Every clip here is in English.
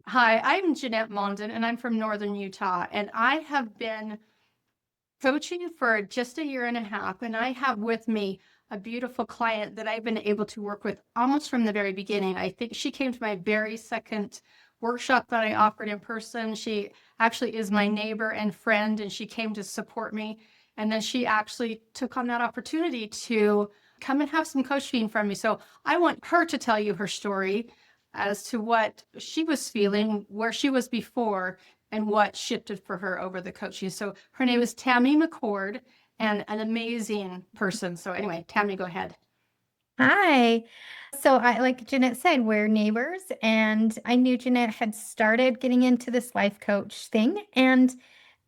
Hi, I'm Janette Mondin, and I'm from Northern Utah. And I have been coaching for just a year and a half. And I have with me a beautiful client that I've been able to work with almost from the very beginning. I think she came to my very second workshop that I offered in person. She actually is my neighbor and friend, and she came to support me. And then she actually took on that opportunity to come and have some coaching from me. So I want her to tell you her story as to what she was feeling, where she was before, and what shifted for her over the coaching. So her name is Tami McCoard, and an amazing person. So anyway, Tami, go ahead. Hi. So like Jeanette said, we're neighbors, and I knew Jeanette had started getting into this life coach thing. And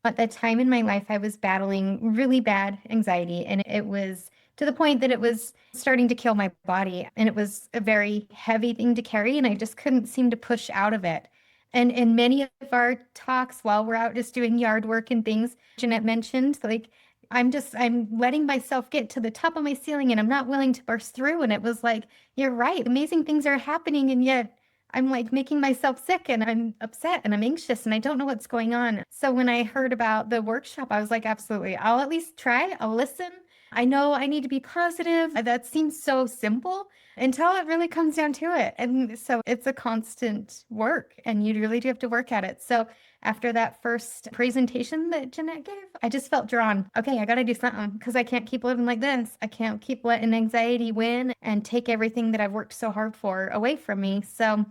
at that time in my life, I was battling really bad anxiety, and it was to the point that it was starting to kill my body. And it was a very heavy thing to carry, and I just couldn't seem to push out of it. And in many of our talks while we're out just doing yard work and things, Jeanette mentioned, like, I'm letting myself get to the top of my ceiling and I'm not willing to burst through. And it was like, you're right, amazing things are happening. And yet I'm like making myself sick and I'm upset and I'm anxious and I don't know what's going on. So when I heard about the workshop, I was like, absolutely, I'll at least try, I'll listen. I know I need to be positive. That seems so simple until it really comes down to it. And so it's a constant work and you really do have to work at it. So after that first presentation that Jeanette gave, I just felt drawn. Okay, I got to do something because I can't keep living like this. I can't keep letting anxiety win and take everything that I've worked so hard for away from me. So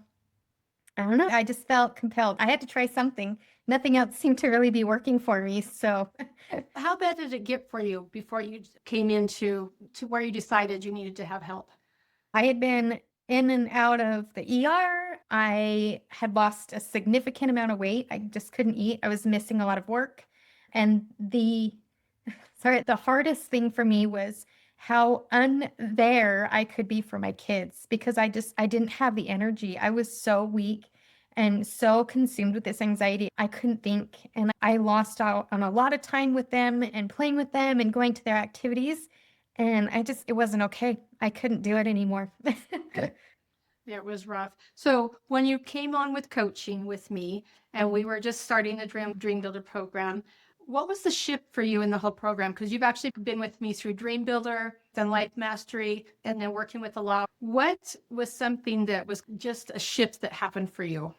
I don't know. I just felt compelled. I had to try something. Nothing else seemed to really be working for me. So How bad did it get for you before you came into to where you decided you needed to have help? I had been in and out of the ER. I had lost a significant amount of weight. I just couldn't eat. I was missing a lot of work. And the hardest thing for me was how unthere I could be for my kids because I didn't have the energy. I was so weak and so consumed with this anxiety. I couldn't think. And I lost out on a lot of time with them and playing with them and going to their activities. And it wasn't okay. I couldn't do it anymore. It was rough. So when you came on with coaching with me, and we were just starting the Dream Builder program, what was the shift for you in the whole program? Because you've actually been with me through Dream Builder, then Life Mastery, and then working with the law. What was something that was just a shift that happened for you?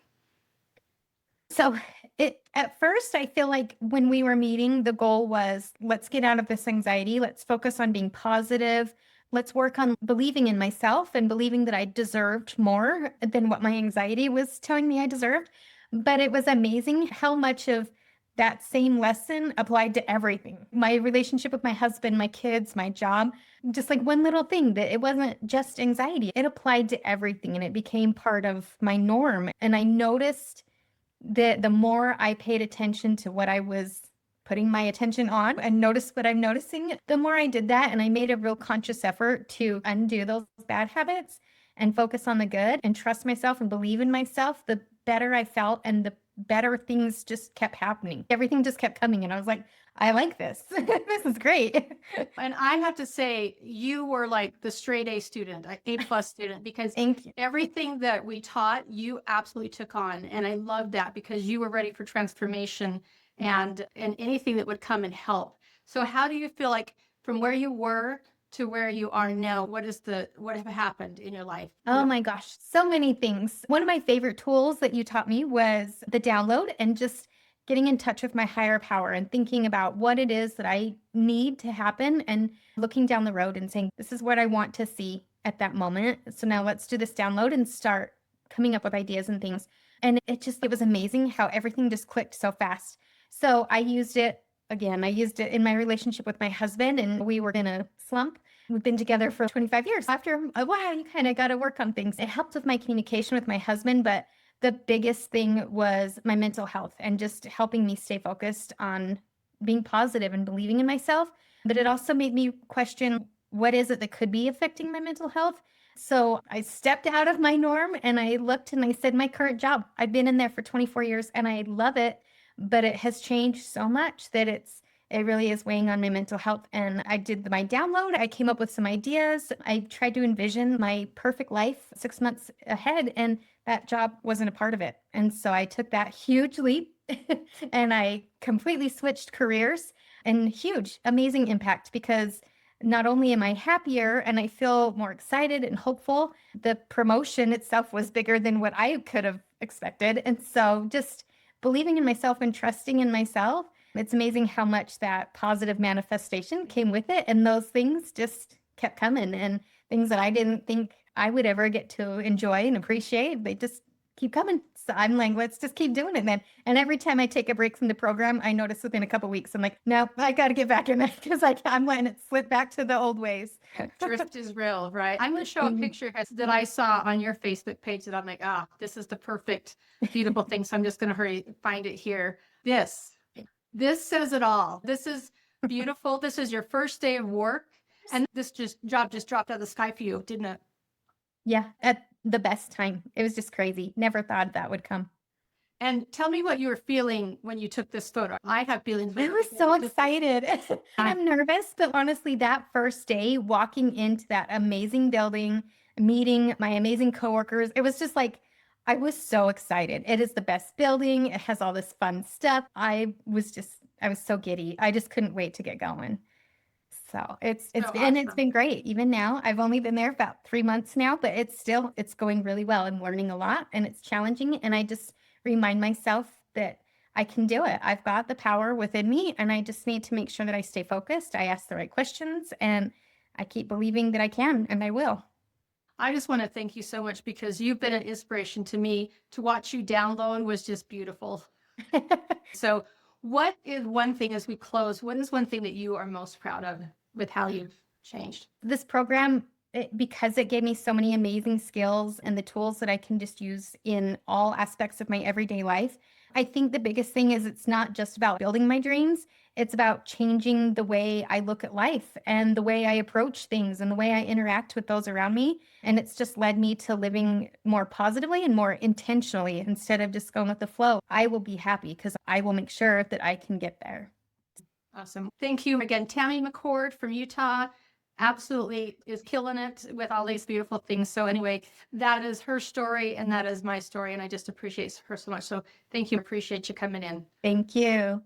So at first, I feel like when we were meeting, the goal was let's get out of this anxiety. Let's focus on being positive. Let's work on believing in myself and believing that I deserved more than what my anxiety was telling me I deserved. But it was amazing how much of that same lesson applied to everything. My relationship with my husband, my kids, my job, just like one little thing that it wasn't just anxiety. It applied to everything and it became part of my norm. And I noticed the more I paid attention to what I was putting my attention on and noticed what I'm noticing, the more I did that. And I made a real conscious effort to undo those bad habits and focus on the good and trust myself and believe in myself, the better I felt and the better things just kept happening. Everything just kept coming. And I was like, I like this. This is great. And I have to say, you were like the straight A student, A plus student, because Thank you. everything that we taught, you absolutely took on. And I love that because you were ready for transformation and anything that would come and help. So how do you feel like from where you were to where you are now, what have happened in your life? Oh my gosh, so many things. One of my favorite tools that you taught me was the download and just getting in touch with my higher power and thinking about what it is that I need to happen and looking down the road and saying, this is what I want to see at that moment. So now let's do this download and start coming up with ideas and things. And it was amazing how everything just clicked so fast. So I used it again. I used it in my relationship with my husband, and we were in a slump. We've been together for 25 years. After a while, you kind of got to work on things. It helped with my communication with my husband, but the biggest thing was my mental health and just helping me stay focused on being positive and believing in myself. But it also made me question what is it that could be affecting my mental health. So I stepped out of my norm and I looked and I said, my current job, I've been in there for 24 years and I love it, but it has changed so much that It really is weighing on my mental health. And I did my download. I came up with some ideas. I tried to envision my perfect life 6 months ahead, and that job wasn't a part of it. And so I took that huge leap and I completely switched careers, and huge, amazing impact, because not only am I happier and I feel more excited and hopeful, the promotion itself was bigger than what I could have expected. And so just believing in myself and trusting in myself, it's amazing how much that positive manifestation came with it. And those things just kept coming, and things that I didn't think I would ever get to enjoy and appreciate, they just keep coming. So I'm like, let's just keep doing it then. And every time I take a break from the program, I notice within a couple weeks, I'm like, no, I got to get back in there, because I'm letting it slip back to the old ways. Drift is real, right? I'm going to show a Mhm. picture that I saw on your Facebook page that I'm like, this is the perfect, beautiful thing. So I'm just going to hurry find it here. This says it all. This is beautiful. This is your first day of work. And this job just dropped out of the sky for you, didn't it? Yeah, at the best time. It was just crazy. Never thought that would come. And tell me what you were feeling when you took this photo. I have feelings. I was so excited. I'm nervous, but honestly, that first day walking into that amazing building, meeting my amazing coworkers, it was just like, I was so excited. It is the best building. It has all this fun stuff. I was so giddy. I just couldn't wait to get going. So it's So been awesome. great. Even now, I've only been there about 3 months now, but it's going really well. I'm learning a lot, and it's challenging. And I just remind myself that I can do it. I've got the power within me, and I just need to make sure that I stay focused. I ask the right questions, and I keep believing that I can, and I will. I just want to thank you so much because you've been an inspiration to me. To watch you download was just beautiful. So, what is one thing as we close? What is one thing that you are most proud of with how you've changed? This program, because it gave me so many amazing skills and the tools that I can just use in all aspects of my everyday life. I think the biggest thing is it's not just about building my dreams. It's about changing the way I look at life and the way I approach things and the way I interact with those around me. And it's just led me to living more positively and more intentionally instead of just going with the flow. I will be happy because I will make sure that I can get there. Awesome. Thank you again, Tami McCoard from Utah. Absolutely is killing it with all these beautiful things. So anyway, that is her story and that is my story. And I just appreciate her so much. So thank you. Appreciate you coming in. Thank you.